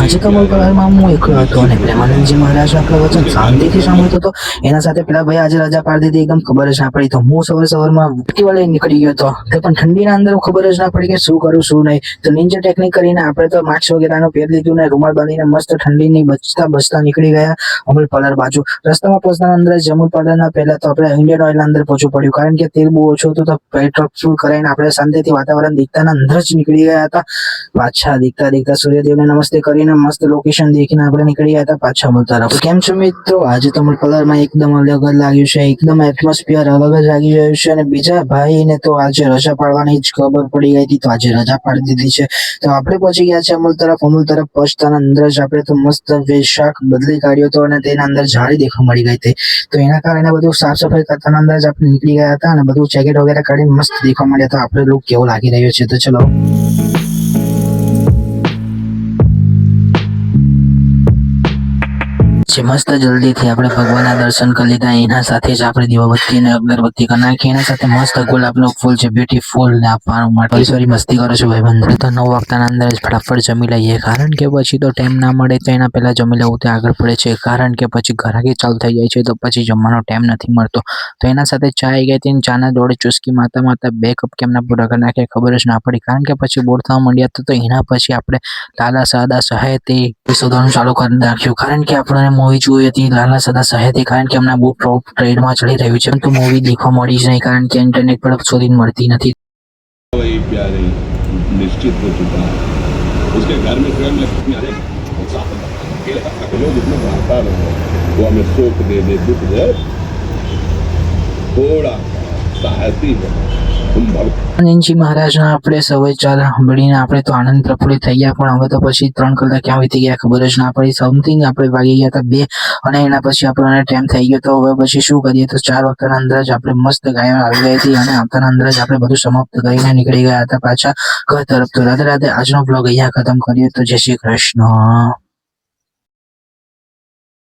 આજે કમલ કલરમાં હું એકલો હતો અને પ્રેમાનંદજી મહારાજ આપણા વચન શાંતિથી સાંભળતો હતો. એના સાથે પેલા ભાઈ આજે રજા પાડી દીધી, એકદમ ખબર જ ના પડી. તો હું સવારમાં વળે નીકળી ગયો હતો. તે પણ ઠંડીના અંદર ખબર જ ના પડી કે શું કરું શું નહીં. તો નીચે ટેકનિક કરીને આપણે તો માસ્ક વગેરેનું પહેરી લીધું ને રૂમાલ બાંધીને મસ્ત ઠંડીની બચતા નીકળી ગયા અમૂલ પાર્લર બાજુ. રસ્તામાં પહોંચતા અંદર અમૂલ પાર્લરના પહેલા તો આપણે ઇન્ડિયન ઓઇલ અંદર પહોંચવું પડ્યું, કારણ કે તેલ બહુ ઓછું હતું. તો પેટ્રોલ ફૂલ કરાવીને આપણે શાંતિથી વાતાવરણ દીખતાના અંદર જ નીકળી ગયા હતા. પાછા દીખતા સૂર્યદેવને નમસ્તે કરીને મસ્ત લોકેશન દેખીને આપણે નીકળી ગયા હતા પાછા અમૂલ તરફ. તો કેમ છો મિત્રો? આજે તો અમૂલ પાર્લરમાં એકદમ અલગ જ લાગ્યું છે, એકદમ એટમોસ્ફિયર અલગ જ લાગી રહ્યું છે. અને બીજા ભાઈને તો આજે રજા પાડવાની જ ખબર પડી ગઈ હતી, તો આજે રજા પાડી દીધી છે. તો આપણે પહોંચી ગયા છે અમૂલ તરફ પહોંચતાના અંદર જ આપણે તો મસ્ત વેશાખ બદલી કાઢ્યો હતો અને તેના અંદર જાળી દેખવા મળી ગઈ હતી. તો એના કારણે બધું સાફ સફાઈ કરતાના અંદર જ આપણે નીકળી ગયા હતા અને બધું જેકેટ વગેરે કાઢીને મસ્ત દેખવા મળ્યા. તો આપણે લુક કેવો લાગી રહ્યો છે, તો ચલો મસ્ત જલ્દીથી આપણે ભગવાનના દર્શન કરી લીધા. એના સાથે જ આપણે દીવાબત્તી અને અગરબત્તી કરી નાખી. એના સાથે મસ્ત ગુલાબનું ફૂલ છે, બ્યુટીફુલ ને આપવાનું માટે સોરી મસ્તી કરો છો ભાઈબંધ. તો 9 વાગતાના અંદર જ ફટાફટ જમી લઈએ, કારણ કે પછી તો ટાઈમ ના મળે તો એના પહેલા જમી લેવું તે આગળ પડે છે, કારણ કે પછી ઘરાકી ચાલુ થઈ જાય છે તો પછી જમવાનો ટાઈમ નથી મળતો. તો એના સાથે ચા આવી ગઈ હતી, ચાના દોડે ચુસ્કી માતા 2 કપ કેમના પૂરા કરી નાખ્યા ખબર જ ના પડી, કારણ કે પછી બોર થવા માંડ્યા. તો એના પછી આપણે લાલા સાદા સહાયથી શોધવાનું ચાલુ કરી નાખ્યું, કારણ કે આપણે મૂવી જોઈ હતી લાલા સાદા સહાયથી, કારણ કે હમણાં બહુ ટોપ ટ્રેન્ડમાં ચડી રહ્યું છે. તો મૂવી દેખવા મળી જ નહીં, કારણ કે ઇન્ટરનેટ પર શોધીને મળતી નથી. वही प्यारे निश्चित हो चुका है, उसके घर में स्वयं लक्ष्मी आ जाएगी। लोग जितना भागता रहो वो हमें सुख दे दे दुख दे, थोड़ा साहसी है तुम भक्त। આનંદજી મહારાજના આપણે સૌએ ચાલ સાંભળીને આપણે તો આનંદ પ્રફુલ્લિત થઈ ગયા, પણ હવે તો પછી 3 કલાક ક્યાં વીતી ગયા ખબર જ ના પડી. સમથિંગ આપણે વાગી ગયા હતા 2 અને એના પછી આપણને ટાઈમ થઈ ગયો. તો હવે પછી શું કરીએ? તો 4 વાગ્યાના અંદર જ આપણે મસ્ત ગાયો આવી ગઈ હતી અને આવતાના અંદર જ આપણે બધું સમાપ્ત કરીને નીકળી ગયા હતા પાછા ઘર તરફ. તો રાધે રાધે. આજનો બ્લોગ અહીંયા ખતમ કરીએ, તો જય શ્રી કૃષ્ણ.